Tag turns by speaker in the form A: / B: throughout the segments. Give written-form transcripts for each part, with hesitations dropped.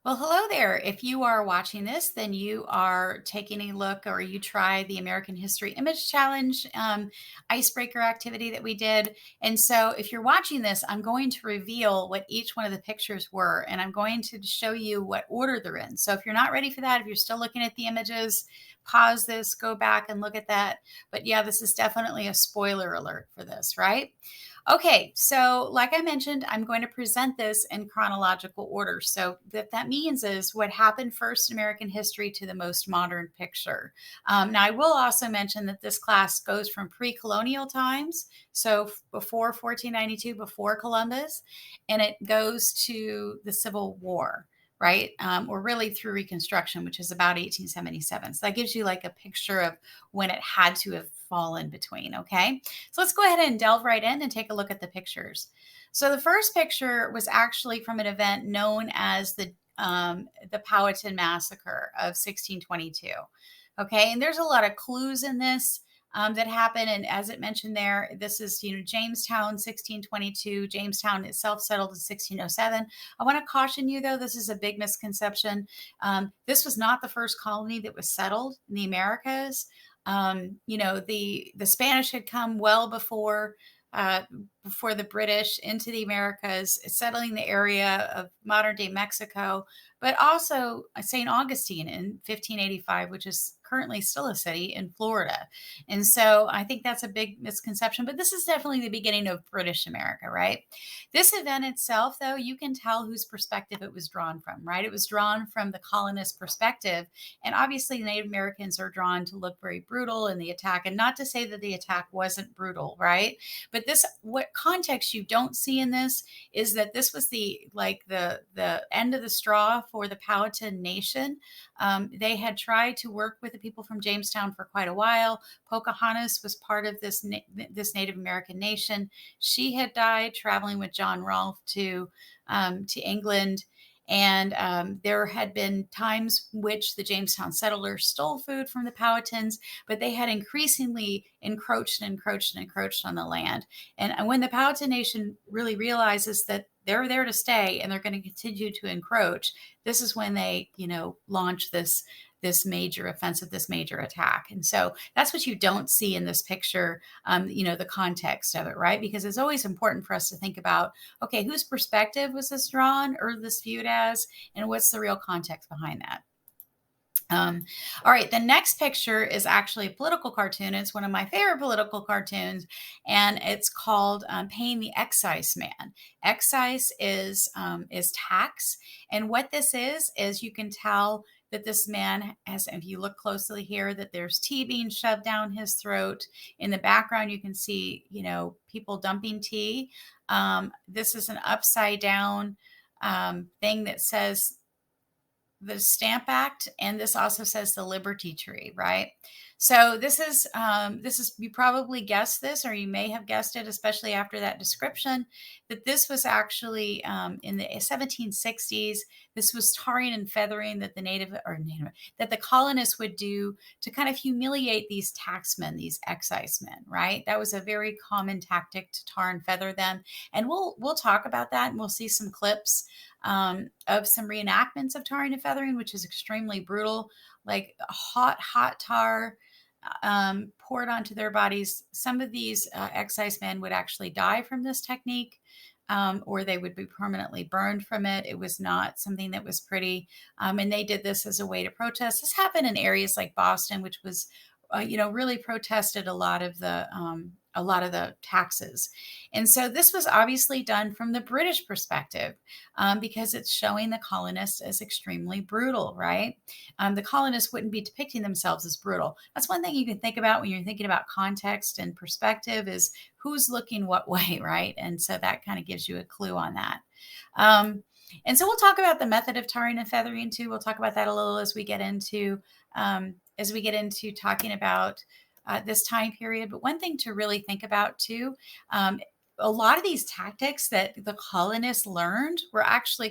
A: Well, hello there. If you are watching this, then you are taking a look or you try the American History Image Challenge icebreaker activity that we did. And so if you're watching this, I'm going to reveal what each one of the pictures were, and I'm going to show you what order they're in. So if you're not ready for that, if you're still looking at the images, pause this, go back and look at that. But yeah, this is definitely a spoiler alert for this, right? Okay, so like I mentioned, I'm going to present this in chronological order. So that means is what happened first in American history to the most modern picture. Now, I will also mention that this class goes from pre-colonial times, so before 1492, before Columbus, and it goes to the Civil War. Right, or really through Reconstruction, which is about 1877. So that gives you like a picture of when it had to have fallen between. Okay, so let's go ahead and delve right in and take a look at the pictures. So the first picture was actually from an event known as the Powhatan Massacre of 1622. Okay, and there's a lot of clues in this that happen. And as it mentioned there, this is, Jamestown, 1622. Jamestown itself settled in 1607. I want to caution you, though, this is a big misconception. This was not the first colony that was settled in the Americas. The Spanish had come well uh, before the British into the Americas, settling the area of modern day Mexico, but also St. Augustine in 1585, which is currently still a city in Florida. And so I think that's a big misconception, but this is definitely the beginning of British America, right? This event itself, though, you can tell whose perspective it was drawn from, right? It was drawn from the colonist perspective. And obviously, Native Americans are drawn to look very brutal in the attack. And not to say that the attack wasn't brutal, right? But what context you don't see in this is that this was the end of the straw for the Powhatan Nation. They had tried to work with the people from Jamestown for quite a while. Pocahontas was part of this Native American nation. She had died traveling with John Rolfe to England. And there had been times which the Jamestown settlers stole food from the Powhatans, but they had increasingly encroached and encroached and encroached on the land. And when the Powhatan Nation really realizes that they're there to stay and they're going to continue to encroach, this is when they, launch this major offensive, this major attack. And so that's what you don't see in this picture, the context of it, right? Because it's always important for us to think about, okay, whose perspective was this drawn or this viewed as, and what's the real context behind that? All right, the next picture is actually a political cartoon. It's one of my favorite political cartoons, and it's called "Paying the Excise Man." Excise is tax, and what this is you can tell that this man has, if you look closely here, that there's tea being shoved down his throat. In the background, you can see, people dumping tea. This is an upside down thing that says the Stamp Act, and this also says the Liberty Tree, right? So this is you probably guessed this, or you may have guessed it, especially after that description, that this was actually in the 1760s. This was tarring and feathering that that the colonists would do to kind of humiliate these taxmen, these excisemen, right? That was a very common tactic to tar and feather them, and we'll talk about that, and we'll see some clips of some reenactments of tarring and feathering, which is extremely brutal, like hot tar poured onto their bodies. Some of these excisemen would actually die from this technique, or they would be permanently burned from it. It was not something that was pretty. And they did this as a way to protest. This happened in areas like Boston, which was, really protested a lot of the taxes. And so this was obviously done from the British perspective, because it's showing the colonists as extremely brutal, right? The colonists wouldn't be depicting themselves as brutal. That's one thing you can think about when you're thinking about context and perspective, is who's looking what way, right? And so that kind of gives you a clue on that. And so we'll talk about the method of tarring and feathering too. We'll talk about that a little as we get into talking about this time period. But one thing to really think about too, a lot of these tactics that the colonists learned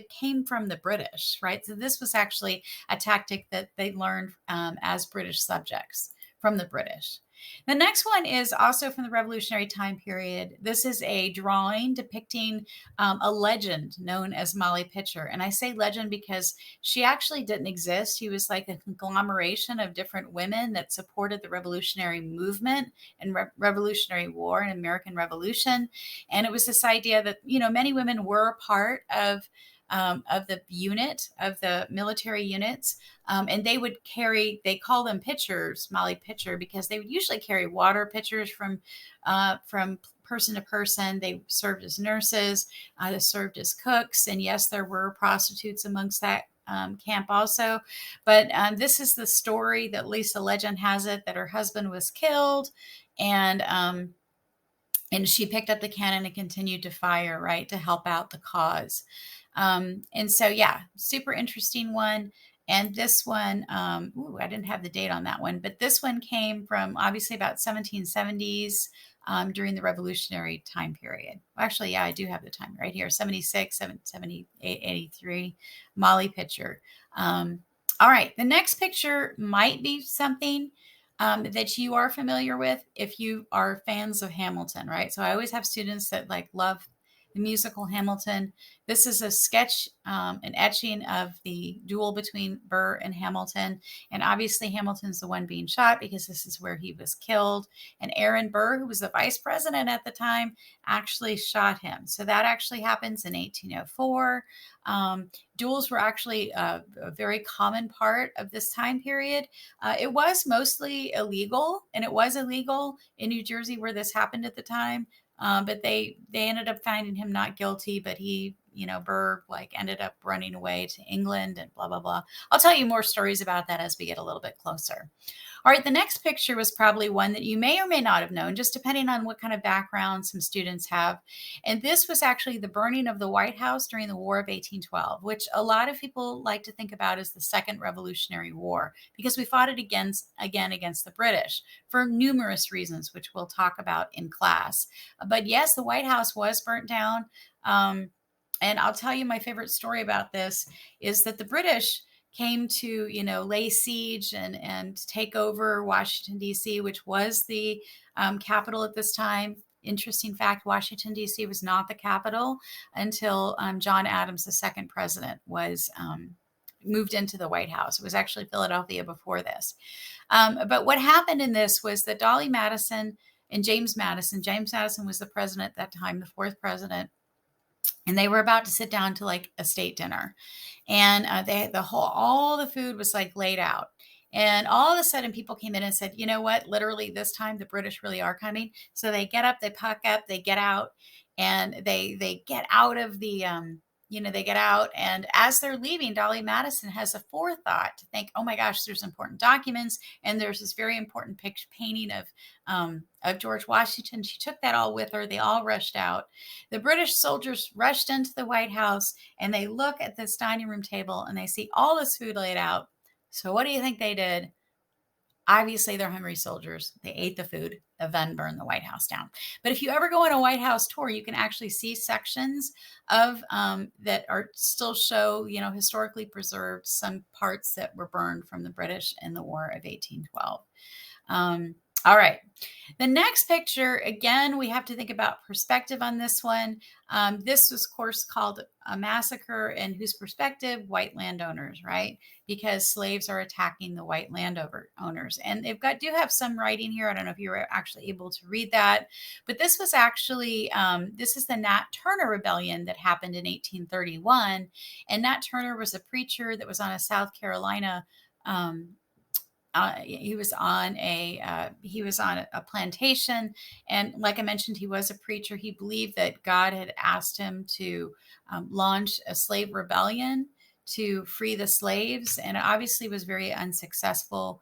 A: came from the British, right? So this was actually a tactic that they learned as British subjects from the British. The next one is also from the Revolutionary time period. This is a drawing depicting a legend known as Molly Pitcher. And I say legend because she actually didn't exist. She was like a conglomeration of different women that supported the revolutionary movement and Revolutionary War and American Revolution. And it was this idea that, many women were a part of the unit, of the military units. And they would carry, they call them pitchers, Molly Pitcher, because they would usually carry water pitchers from person to person. They served as nurses, they served as cooks. And yes, there were prostitutes amongst that camp also. But this is the story that Lisa Legend has it, that her husband was killed. And she picked up the cannon and continued to fire, right, to help out the cause. And so, yeah, super interesting one. And this one, I didn't have the date on that one, but this one came from obviously about 1770s during the Revolutionary time period. Actually, yeah, I do have the time right here, 76, 78, 83, Molly Pitcher. All right, the next picture might be something that you are familiar with if you are fans of Hamilton, right? So I always have students that love the musical Hamilton. This is a sketch, an etching of the duel between Burr and Hamilton. And obviously Hamilton's the one being shot because this is where he was killed. And Aaron Burr, who was the vice president at the time, actually shot him. So that actually happens in 1804. Duels were actually a very common part of this time period. It was mostly illegal, and it was illegal in New Jersey where this happened at the time. But they ended up finding him not guilty, but he, Burr ended up running away to England and blah, blah, blah. I'll tell you more stories about that as we get a little bit closer. All right, the next picture was probably one that you may or may not have known, just depending on what kind of background some students have. And this was actually the burning of the White House during the War of 1812, which a lot of people like to think about as the Second Revolutionary War, because we fought it again against the British for numerous reasons, which we'll talk about in class. But yes, the White House was burnt down. And I'll tell you my favorite story about this is that the British came to, lay siege and take over Washington, D.C., which was the capital at this time. Interesting fact, Washington, D.C. was not the capital until John Adams, the second president, was moved into the White House. It was actually Philadelphia before this. But what happened in this was that Dolly Madison and James Madison was the president at that time, the fourth president, and they were about to sit down to a state dinner. And all the food was laid out. And all of a sudden people came in and said, you know what, literally this time the British really are coming. So they get up, they pack up, they get out, and they get out of the, they get out. And as they're leaving, Dolly Madison has a forethought to think, oh my gosh, there's important documents. And there's this very important picture painting of George Washington. She took that all with her. They all rushed out. The British soldiers rushed into the White House, and they look at this dining room table and they see all this food laid out. So what do you think they did? Obviously, they're hungry soldiers. They ate the food and then burned the White House down. But if you ever go on a White House tour, you can actually see sections of that are still show, historically preserved some parts that were burned from the British in the War of 1812. All right. The next picture, again, we have to think about perspective on this one. This was, of course, called a massacre, and whose perspective? White landowners, right? Because slaves are attacking the white landowners. And they've do have some writing here. I don't know if you were actually able to read that, but this was actually, this is the Nat Turner Rebellion that happened in 1831. And Nat Turner was a preacher that was on a South Carolina he was on a plantation, and like I mentioned, he was a preacher. He believed that God had asked him to launch a slave rebellion to free the slaves, and it obviously was very unsuccessful.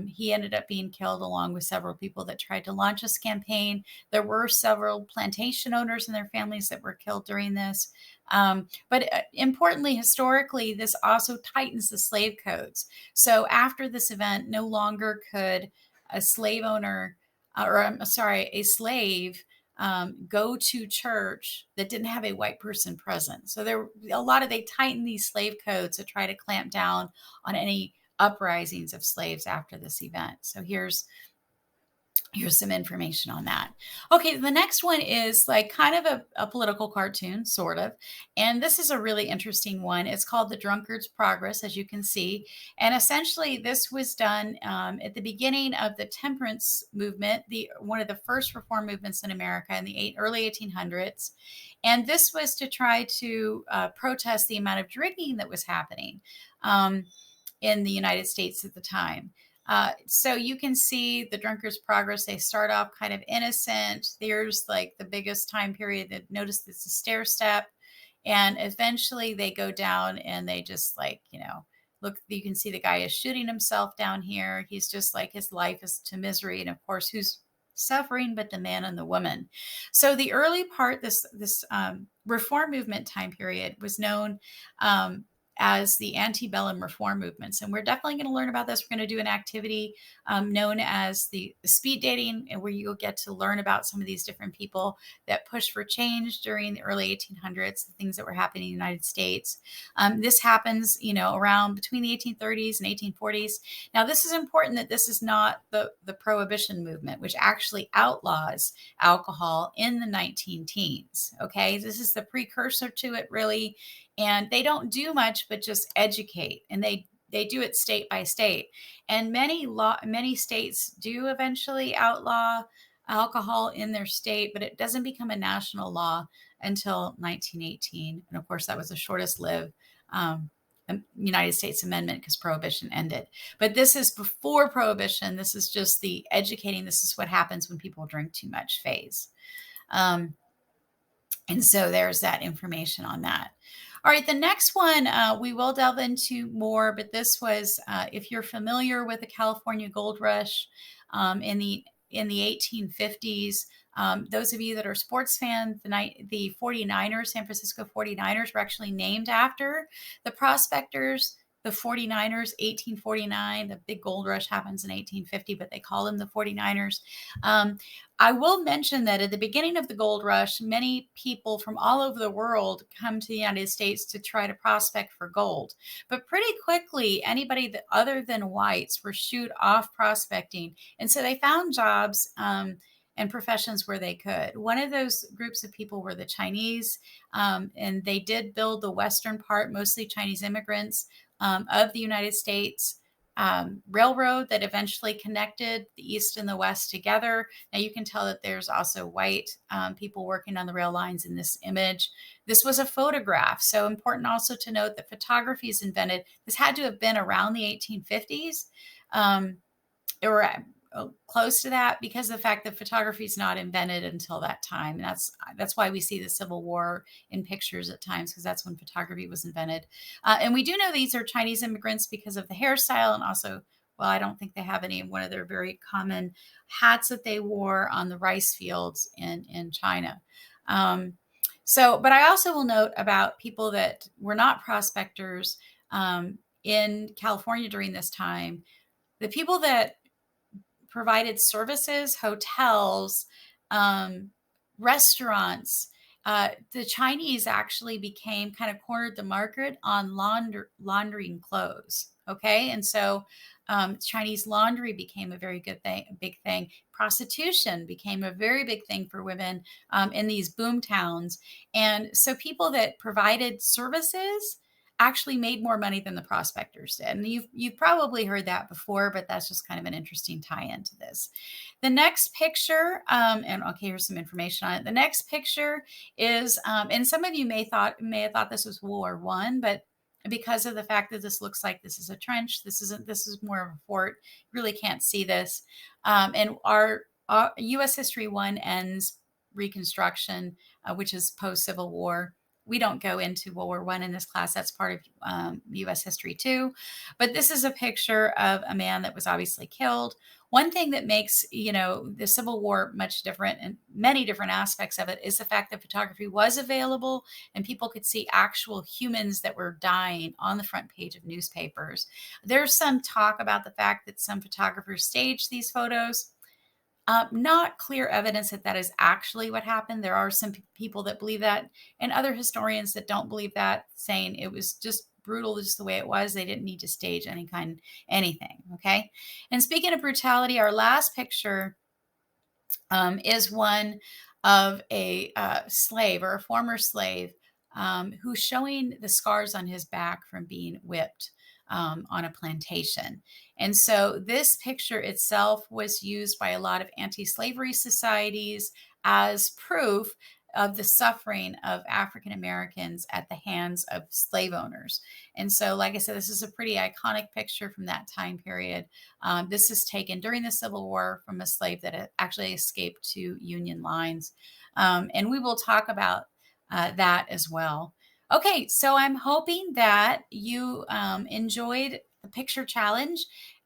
A: He ended up being killed along with several people that tried to launch this campaign. There were several plantation owners and their families that were killed during this. But importantly, historically, this also tightens the slave codes. So after this event, no longer could a slave owner, a slave go to church that didn't have a white person present. So they tightened these slave codes to try to clamp down on any uprisings of slaves after this event. So here's Here's some information on that. Okay, the next one is like kind of a political cartoon, sort of. And this is a really interesting one. It's called The Drunkard's Progress, as you can see. And essentially, this was done at the beginning of the temperance movement, one of the first reform movements in America in the early 1800s. And this was to try to protest the amount of drinking that was happening in the United States at the time. So you can see the Drunkard's Progress. They start off kind of innocent. There's like the biggest time period that notice it's a stair step. And eventually they go down and they just like, look, you can see the guy is shooting himself down here. He's just like, his life is to misery. And of course, who's suffering but the man and the woman? So the early part, this reform movement time period was known as the antebellum reform movements. And we're definitely going to learn about this. We're going to do an activity known as the speed dating, and where you'll get to learn about some of these different people that pushed for change during the early 1800s, the things that were happening in the United States. This happens, around between the 1830s and 1840s. Now, this is important that this is not the prohibition movement, which actually outlaws alcohol in the 19 teens. Okay, this is the precursor to it, really. And they don't do much but just educate, and they do it state by state. And many states do eventually outlaw alcohol in their state, but it doesn't become a national law until 1918. And of course, that was the shortest lived United States amendment because Prohibition ended. But this is before Prohibition. This is just the educating. This is what happens when people drink too much phase. And so there's that information on that. All right, the next one we will delve into more, but this was, if you're familiar with the California Gold Rush in the 1850s, those of you that are sports fans, the 49ers, San Francisco 49ers, were actually named after the prospectors. The 49ers, 1849, the big gold rush happens in 1850, but they call them the 49ers. I will mention that at the beginning of the gold rush, many people from all over the world come to the United States to try to prospect for gold. But pretty quickly, anybody that other than whites were shooed off prospecting. And so they found jobs and professions where they could. One of those groups of people were the Chinese, and they did build the western part, mostly Chinese immigrants, of the United States railroad that eventually connected the East and the West together. Now you can tell that there's also white people working on the rail lines in this image. This was a photograph. So important also to note that photography is invented. This had to have been around the 1850s. Or close to that, because of the fact that photography is not invented until that time. And that's why we see the Civil War in pictures at times, because that's when photography was invented. And we do know these are Chinese immigrants because of the hairstyle, and also, well, I don't think they have any of one of their very common hats that they wore on the rice fields in China. But I also will note about people that were not prospectors in California during this time. The people that provided services, hotels, restaurants. The Chinese actually became kind of cornered the market on laundering clothes. Okay. And so Chinese laundry became a very big thing. Prostitution became a very big thing for women in these boom towns. And so people that provided services actually made more money than the prospectors did. And you've probably heard that before, but that's just kind of an interesting tie-in to this. The next picture, and okay, here's some information on it. The next picture is, and some of you may have thought this was World War I, but because of the fact that this looks like this is a trench, this is more of a fort. You really can't see this. And our U.S. History 1 ends Reconstruction, which is post-Civil War. We don't go into World War I in this class. That's part of U.S. History 2. But this is a picture of a man that was obviously killed. One thing that makes, the Civil War much different, and many different aspects of it, is the fact that photography was available and people could see actual humans that were dying on the front page of newspapers. There's some talk about the fact that some photographers staged these photos. Not clear evidence that is actually what happened. There are some people that believe that, and other historians that don't believe that, saying it was just brutal, just the way it was. They didn't need to stage anything. Okay. And speaking of brutality, our last picture is one of a slave or a former slave who's showing the scars on his back from being whipped on a plantation. And so this picture itself was used by a lot of anti-slavery societies as proof of the suffering of African Americans at the hands of slave owners. And so, like I said, this is a pretty iconic picture from that time period. This is taken during the Civil War from a slave that actually escaped to Union lines. And we will talk about that as well. Okay, so I'm hoping that you enjoyed the picture challenge.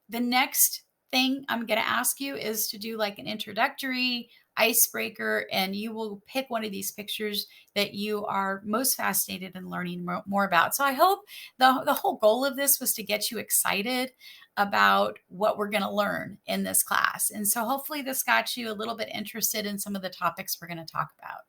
A: The next thing I'm going to ask you is to do like an introductory icebreaker, and you will pick one of these pictures that you are most fascinated in learning more about. So I hope the whole goal of this was to get you excited about what we're going to learn in this class. And so hopefully this got you a little bit interested in some of the topics we're going to talk about.